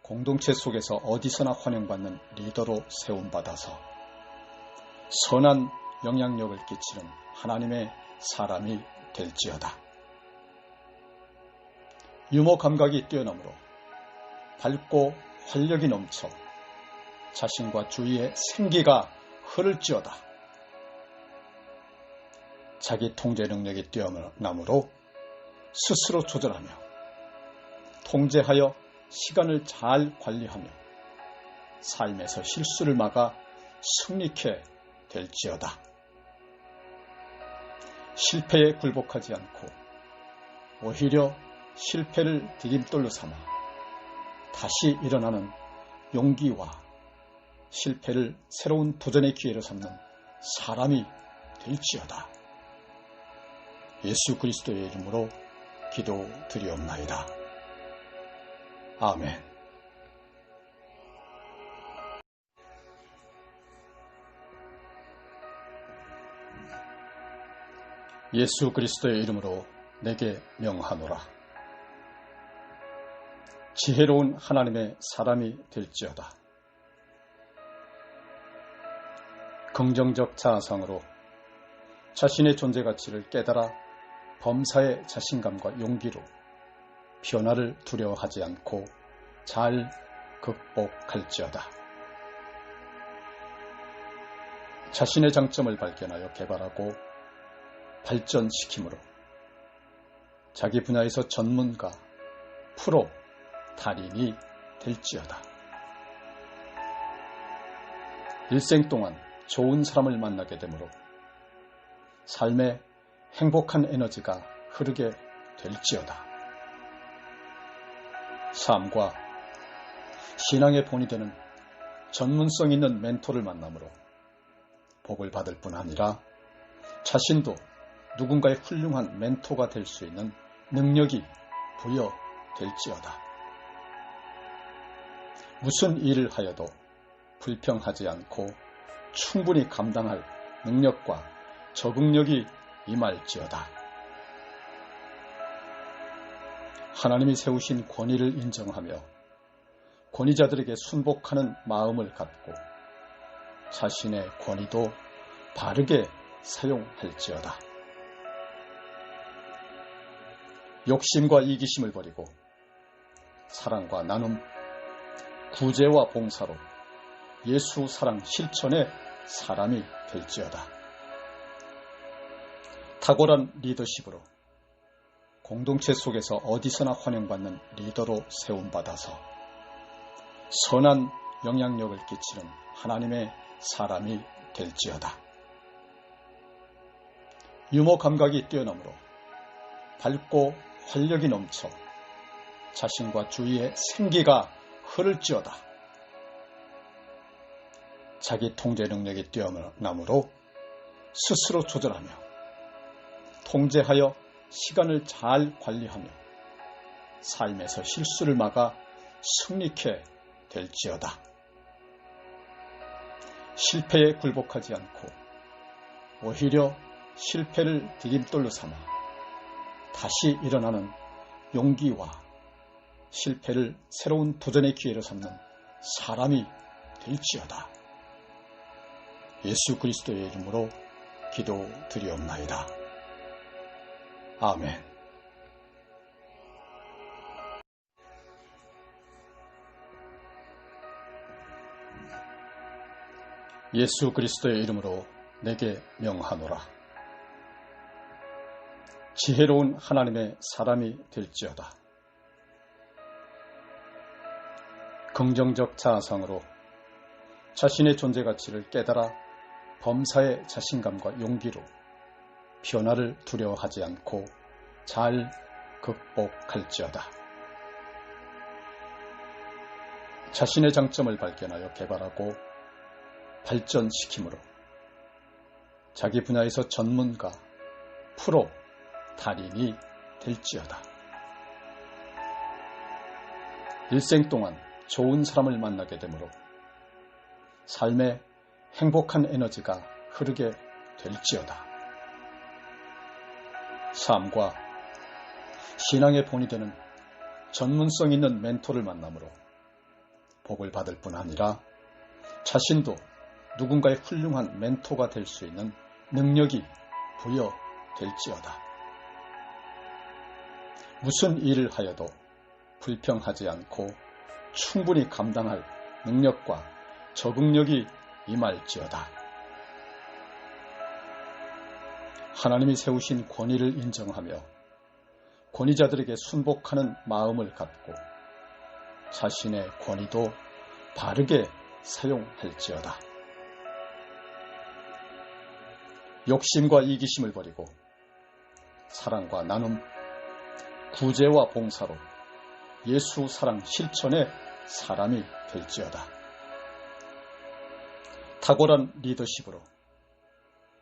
공동체 속에서 어디서나 환영받는 리더로 세움받아서 선한 영향력을 끼치는 하나님의 사람이 될지어다. 유머 감각이 뛰어나므로 밝고 활력이 넘쳐 자신과 주위의 생기가 흐를지어다. 자기 통제 능력이 뛰어나므로 스스로 조절하며 통제하여 시간을 잘 관리하며 삶에서 실수를 막아 승리케 될지어다. 실패에 굴복하지 않고 오히려 실패를 디딤돌로 삼아 다시 일어나는 용기와 실패를 새로운 도전의 기회로 삼는 사람이 될지어다. 예수 그리스도의 이름으로 기도드리옵나이다. 아멘. 예수 그리스도의 이름으로 내게 명하노라. 지혜로운 하나님의 사람이 될지어다. 긍정적 자아상으로 자신의 존재 가치를 깨달아 범사의 자신감과 용기로 변화를 두려워하지 않고 잘 극복할지어다. 자신의 장점을 발견하여 개발하고 발전시키므로 자기 분야에서 전문가, 프로, 달인이 될지어다. 일생 동안 좋은 사람을 만나게 되므로 삶에 행복한 에너지가 흐르게 될지어다. 삶과 신앙의 본이 되는 전문성 있는 멘토를 만남으로 복을 받을 뿐 아니라 자신도 누군가의 훌륭한 멘토가 될 수 있는 능력이 부여될지어다. 무슨 일을 하여도 불평하지 않고 충분히 감당할 능력과 적응력이 임할지어다. 하나님이 세우신 권위를 인정하며 권위자들에게 순복하는 마음을 갖고 자신의 권위도 바르게 사용할지어다. 욕심과 이기심을 버리고 사랑과 나눔, 구제와 봉사로 예수 사랑 실천의 사람이 될지어다. 탁월한 리더십으로 공동체 속에서 어디서나 환영받는 리더로 세움받아서 선한 영향력을 끼치는 하나님의 사람이 될지어다. 유머 감각이 뛰어나므로 밝고 활력이 넘쳐 자신과 주위의 생기가 흐를지어다. 자기 통제 능력이 뛰어나므로 스스로 조절하며 통제하여 시간을 잘 관리하며 삶에서 실수를 막아 승리케 될지어다. 실패에 굴복하지 않고 오히려 실패를 디딤돌로 삼아 다시 일어나는 용기와 실패를 새로운 도전의 기회로 삼는 사람이 될지어다. 예수 그리스도의 이름으로 기도드리옵나이다. 아멘. 예수 그리스도의 이름으로 내게 명하노라. 지혜로운 하나님의 사람이 될지어다. 긍정적 자아상으로 자신의 존재 가치를 깨달아 범사의 자신감과 용기로 변화를 두려워하지 않고 잘 극복할지어다. 자신의 장점을 발견하여 개발하고 발전시키므로 자기 분야에서 전문가, 프로, 달인이 될지어다. 일생 동안 좋은 사람을 만나게 되므로 삶에 행복한 에너지가 흐르게 될지어다. 삶과 신앙의 본이 되는 전문성 있는 멘토를 만남으로 복을 받을 뿐 아니라 자신도 누군가의 훌륭한 멘토가 될 수 있는 능력이 부여될지어다. 무슨 일을 하여도 불평하지 않고 충분히 감당할 능력과 적응력이 임할지어다. 하나님이 세우신 권위를 인정하며 권위자들에게 순복하는 마음을 갖고 자신의 권위도 바르게 사용할지어다. 욕심과 이기심을 버리고 사랑과 나눔, 구제와 봉사로 예수 사랑 실천의 사람이 될지어다. 탁월한 리더십으로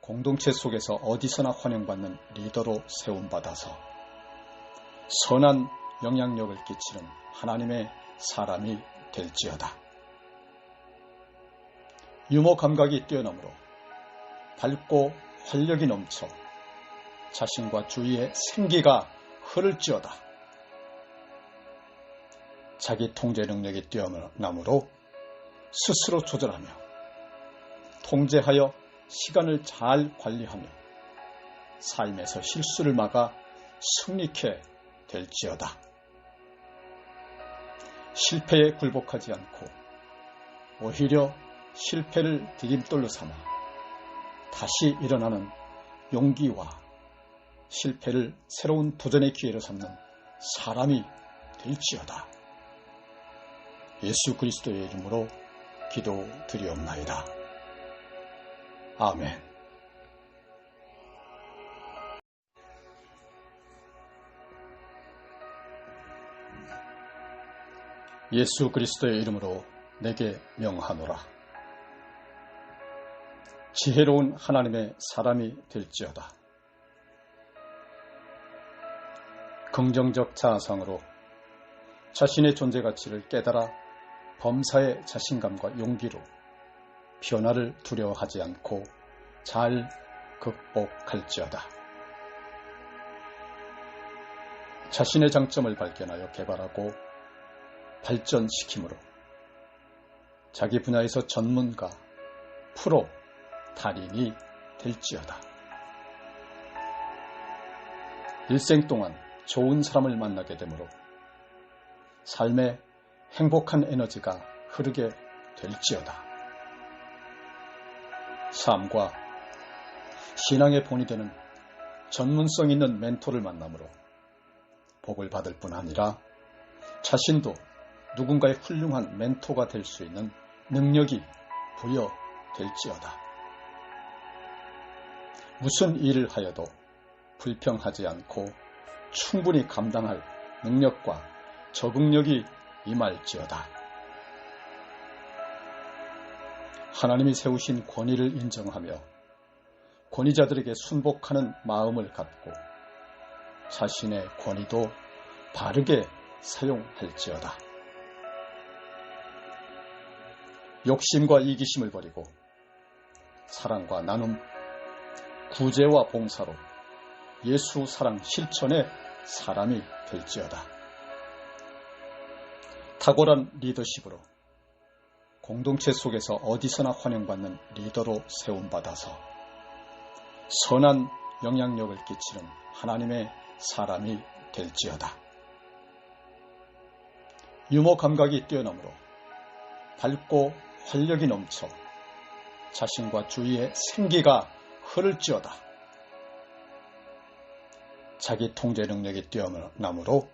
공동체 속에서 어디서나 환영받는 리더로 세움받아서 선한 영향력을 끼치는 하나님의 사람이 될지어다. 유머 감각이 뛰어나므로 밝고 활력이 넘쳐 자신과 주위의 생기가 흐를지어다. 자기 통제 능력이 뛰어나므로 스스로 조절하며 통제하여 시간을 잘 관리하며 삶에서 실수를 막아 승리케 될지어다. 실패에 굴복하지 않고 오히려 실패를 디딤돌로 삼아 다시 일어나는 용기와 실패를 새로운 도전의 기회로 삼는 사람이 될지어다. 예수 그리스도의 이름으로 기도드리옵나이다. 아멘. 예수 그리스도의 이름으로 내게 명하노라. 지혜로운 하나님의 사람이 될지어다. 긍정적 자아상으로 자신의 존재 가치를 깨달아 범사의 자신감과 용기로 변화를 두려워하지 않고 잘 극복할지어다. 자신의 장점을 발견하여 개발하고 발전시킴으로 자기 분야에서 전문가, 프로, 달인이 될지어다. 일생 동안 좋은 사람을 만나게 되므로 삶에 행복한 에너지가 흐르게 될지어다. 삶과 신앙의 본이 되는 전문성 있는 멘토를 만남으로 복을 받을 뿐 아니라 자신도 누군가의 훌륭한 멘토가 될 수 있는 능력이 부여될지어다. 무슨 일을 하여도 불평하지 않고 충분히 감당할 능력과 적응력이 임할지어다. 하나님이 세우신 권위를 인정하며 권위자들에게 순복하는 마음을 갖고 자신의 권위도 바르게 사용할지어다. 욕심과 이기심을 버리고 사랑과 나눔, 구제와 봉사로 예수 사랑 실천의 사람이 될지어다. 탁월한 리더십으로 공동체 속에서 어디서나 환영받는 리더로 세움받아서 선한 영향력을 끼치는 하나님의 사람이 될지어다. 유머 감각이 뛰어나므로 밝고 활력이 넘쳐 자신과 주위의 생기가 흐를지어다. 자기 통제 능력이 뛰어나므로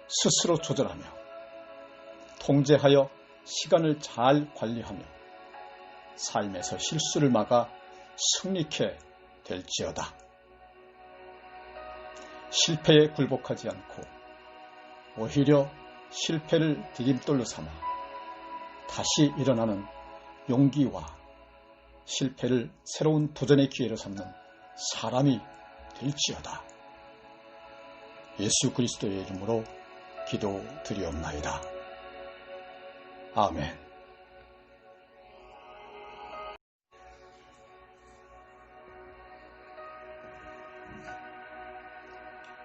스스로 조절하며 통제하여 시간을 잘 관리하며 삶에서 실수를 막아 승리케 될지어다. 실패에 굴복하지 않고 오히려 실패를 디딤돌로 삼아 다시 일어나는 용기와 실패를 새로운 도전의 기회로 삼는 사람이 될지어다. 예수 그리스도의 이름으로 기도드리옵나이다. 아멘.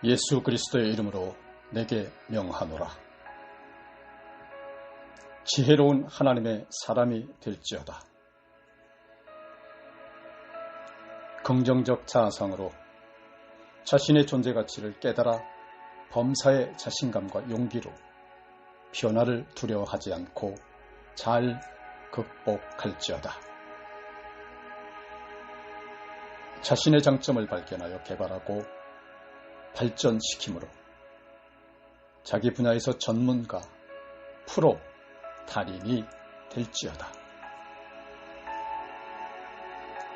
예수 그리스도의 이름으로 내게 명하노라. 지혜로운 하나님의 사람이 될지어다. 긍정적 자아상으로 자신의 존재 가치를 깨달아 범사의 자신감과 용기로 변화를 두려워하지 않고 잘 극복할지어다. 자신의 장점을 발견하여 개발하고 발전시킴으로 자기 분야에서 전문가, 프로, 달인이 될지어다.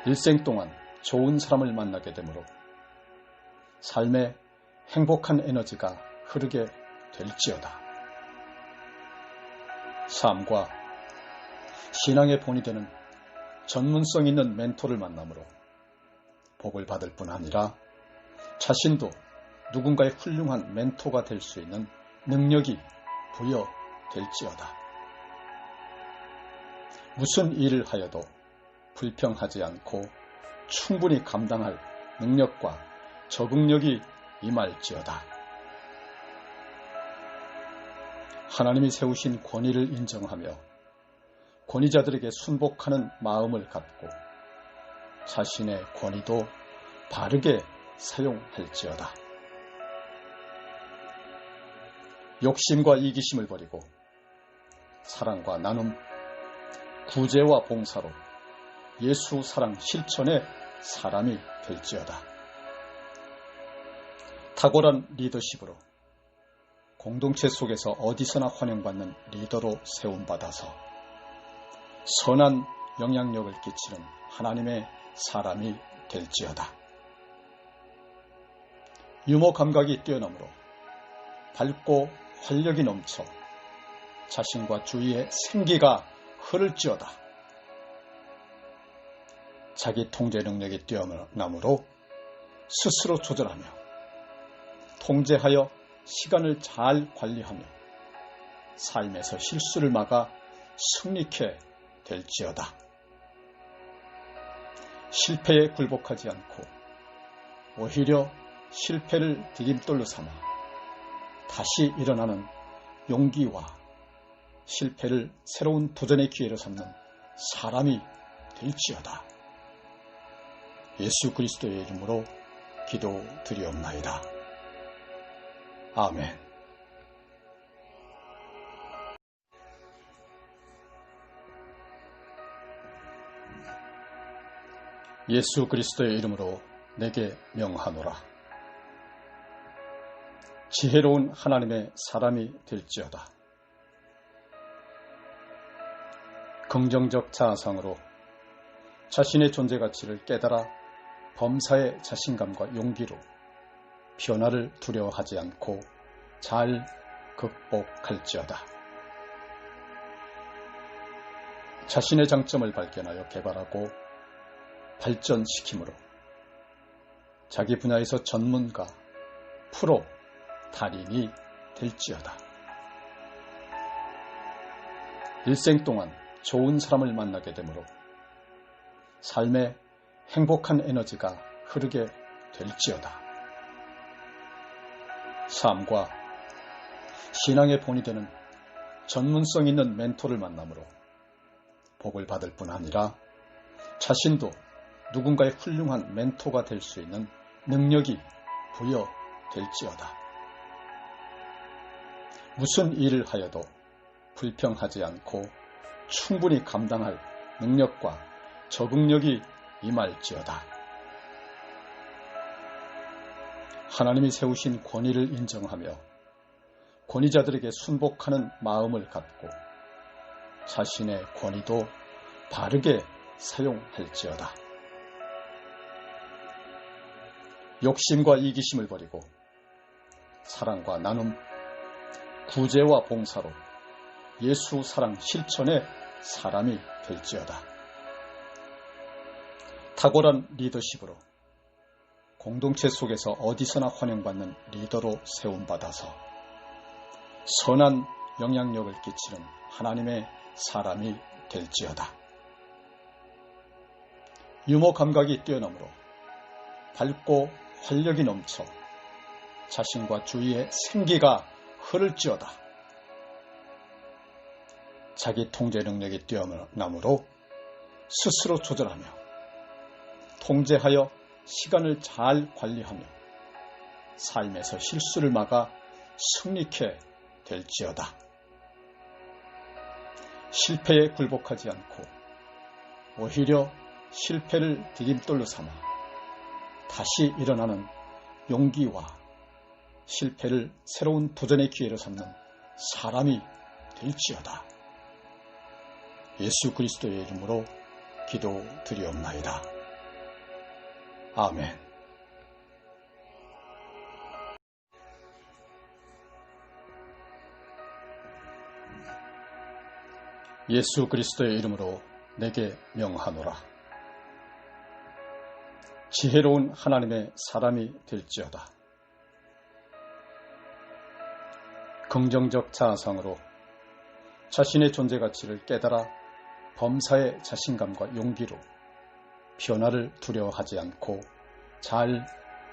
일생 동안 좋은 사람을 만나게 되므로 삶에 행복한 에너지가 흐르게 될지어다. 삶과 신앙의 본이 되는 전문성 있는 멘토를 만남으로 복을 받을 뿐 아니라 자신도 누군가의 훌륭한 멘토가 될 수 있는 능력이 부여될지어다. 무슨 일을 하여도 불평하지 않고 충분히 감당할 능력과 적응력이 임할지어다. 하나님이 세우신 권위를 인정하며 권위자들에게 순복하는 마음을 갖고 자신의 권위도 바르게 사용할지어다. 욕심과 이기심을 버리고 사랑과 나눔, 구제와 봉사로 예수 사랑 실천의 사람이 될지어다. 탁월한 리더십으로 공동체 속에서 어디서나 환영받는 리더로 세움받아서 선한 영향력을 끼치는 하나님의 사람이 될지어다. 유머 감각이 뛰어나므로 밝고 활력이 넘쳐 자신과 주위의 생기가 흐를지어다. 자기 통제 능력이 뛰어나므로 스스로 조절하며 통제하여 시간을 잘 관리하며 삶에서 실수를 막아 승리케 될지어다. 실패에 굴복하지 않고 오히려 실패를 디딤돌로 삼아 다시 일어나는 용기와 실패를 새로운 도전의 기회로 삼는 사람이 될지어다. 예수 그리스도의 이름으로 기도드리옵나이다. 아멘. 예수 그리스도의 이름으로 내게 명하노라. 지혜로운 하나님의 사람이 될지어다. 긍정적 자아상으로 자신의 존재 가치를 깨달아 범사의 자신감과 용기로 변화를 두려워하지 않고 잘 극복할지어다. 자신의 장점을 발견하여 개발하고 발전시킴으로 자기 분야에서 전문가, 프로, 달인이 될지어다. 일생 동안 좋은 사람을 만나게 되므로 삶에 행복한 에너지가 흐르게 될지어다. 삶과 신앙의 본이 되는 전문성 있는 멘토를 만남으로 복을 받을 뿐 아니라 자신도 누군가의 훌륭한 멘토가 될 수 있는 능력이 부여될지어다. 무슨 일을 하여도 불평하지 않고 충분히 감당할 능력과 적응력이 임할지어다. 하나님이 세우신 권위를 인정하며 권위자들에게 순복하는 마음을 갖고 자신의 권위도 바르게 사용할지어다. 욕심과 이기심을 버리고 사랑과 나눔, 구제와 봉사로 예수 사랑 실천의 사람이 될지어다. 탁월한 리더십으로 공동체 속에서 어디서나 환영받는 리더로 세움받아서 선한 영향력을 끼치는 하나님의 사람이 될지어다. 유머 감각이 뛰어나므로 밝고 활력이 넘쳐 자신과 주위의 생기가 흐를지어다. 자기 통제 능력이 뛰어나므로 스스로 조절하며 통제하여 시간을 잘 관리하며 삶에서 실수를 막아 승리케 될지어다. 실패에 굴복하지 않고 오히려 실패를 디딤돌로 삼아 다시 일어나는 용기와 실패를 새로운 도전의 기회로 삼는 사람이 될지어다. 예수 그리스도의 이름으로 기도드리옵나이다. 아멘. 예수 그리스도의 이름으로 내게 명하노라. 지혜로운 하나님의 사람이 될지어다. 긍정적 자아상으로 자신의 존재 가치를 깨달아 범사의 자신감과 용기로 변화를 두려워하지 않고 잘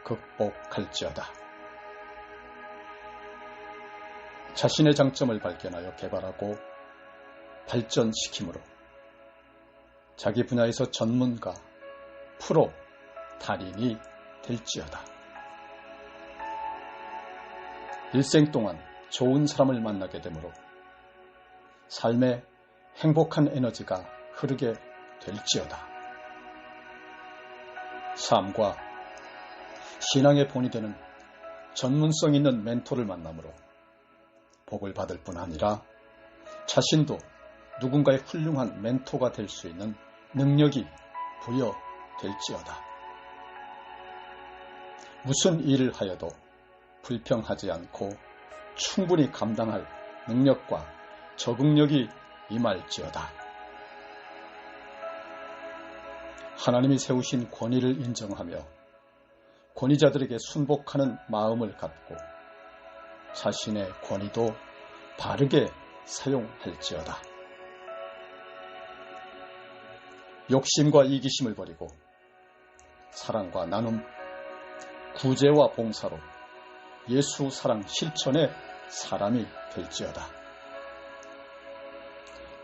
극복할지어다. 자신의 장점을 발견하여 개발하고 발전시킴으로 자기 분야에서 전문가, 프로, 달인이 될지어다. 일생 동안 좋은 사람을 만나게 되므로 삶에 행복한 에너지가 흐르게 될지어다. 삶과 신앙의 본이 되는 전문성 있는 멘토를 만남으로 복을 받을 뿐 아니라 자신도 누군가의 훌륭한 멘토가 될 수 있는 능력이 부여될지어다. 무슨 일을 하여도 불평하지 않고 충분히 감당할 능력과 적응력이 임할지어다. 하나님이 세우신 권위를 인정하며 권위자들에게 순복하는 마음을 갖고 자신의 권위도 바르게 사용할지어다. 욕심과 이기심을 버리고 사랑과 나눔, 구제와 봉사로 예수 사랑 실천의 사람이 될지어다.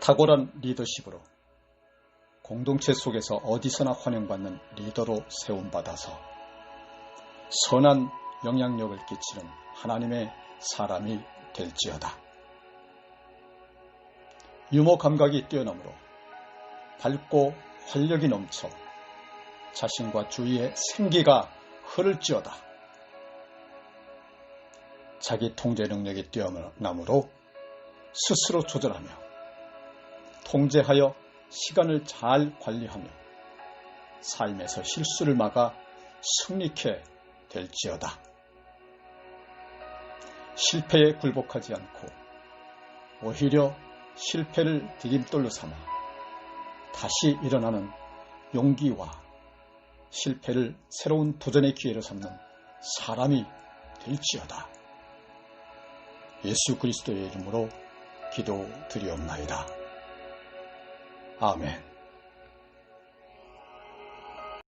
탁월한 리더십으로 공동체 속에서 어디서나 환영받는 리더로 세움받아서 선한 영향력을 끼치는 하나님의 사람이 될지어다. 유머 감각이 뛰어나므로 밝고 활력이 넘쳐 자신과 주위의 생기가 흐를지어다. 자기 통제 능력이 뛰어나므로 스스로 조절하며 통제하여 시간을 잘 관리하며 삶에서 실수를 막아 승리케 될지어다. 실패에 굴복하지 않고 오히려 실패를 디딤돌로 삼아 다시 일어나는 용기와 실패를 새로운 도전의 기회로 삼는 사람이 될지어다. 예수 그리스도의 이름으로 기도드리옵나이다. 아멘.